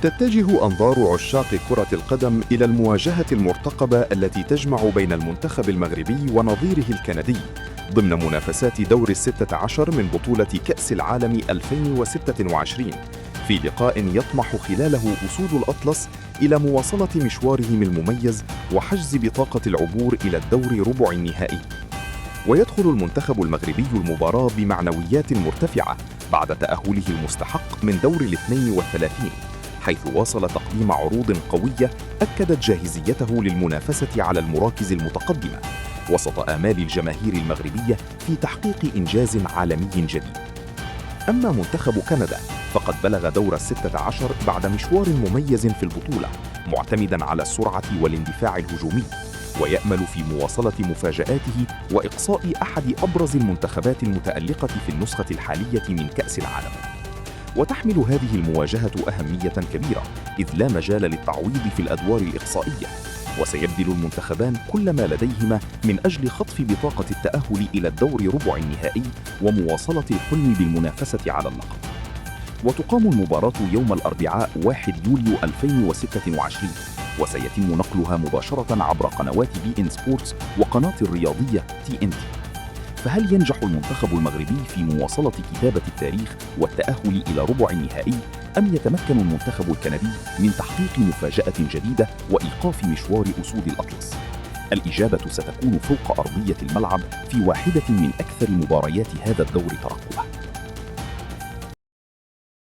تتجه أنظار عشاق كرة القدم إلى المواجهة المرتقبة التي تجمع بين المنتخب المغربي ونظيره الكندي ضمن منافسات دور ال16 من بطولة كأس العالم 2026، في لقاء يطمح خلاله أسود الأطلس إلى مواصلة مشوارهم المميز وحجز بطاقة العبور إلى الدور ربع النهائي. ويدخل المنتخب المغربي المباراة بمعنويات مرتفعة بعد تأهله المستحق من دور ال32، حيث واصل تقديم عروض قوية أكدت جاهزيته للمنافسة على المراكز المتقدمة وسط آمال الجماهير المغربية في تحقيق إنجاز عالمي جديد. أما منتخب كندا فقد بلغ دور ال16 بعد مشوار مميز في البطولة معتمداً على السرعة والاندفاع الهجومي، ويأمل في مواصلة مفاجآته وإقصاء أحد أبرز المنتخبات المتألقة في النسخة الحالية من كأس العالم. وتحمل هذه المواجهة أهمية كبيرة، إذ لا مجال للتعويض في الأدوار الإقصائية، وسيبذل المنتخبان كل ما لديهما من أجل خطف بطاقة التأهل إلى الدور ربع النهائي ومواصلة الحلم بالمنافسة على اللقب. وتقام المباراة يوم الأربعاء 1 يوليو 2026، وسيتم نقلها مباشرة عبر قنوات BeIN Sports وقناة الرياضية TNT. فهل ينجح المنتخب المغربي في مواصلة كتابة التاريخ والتأهل إلى ربع النهائي، أم يتمكن المنتخب الكندي من تحقيق مفاجأة جديدة وإيقاف مشوار أسود الأطلس؟ الإجابة ستكون فوق أرضية الملعب في واحدة من أكثر مباريات هذا الدور ترقبًا.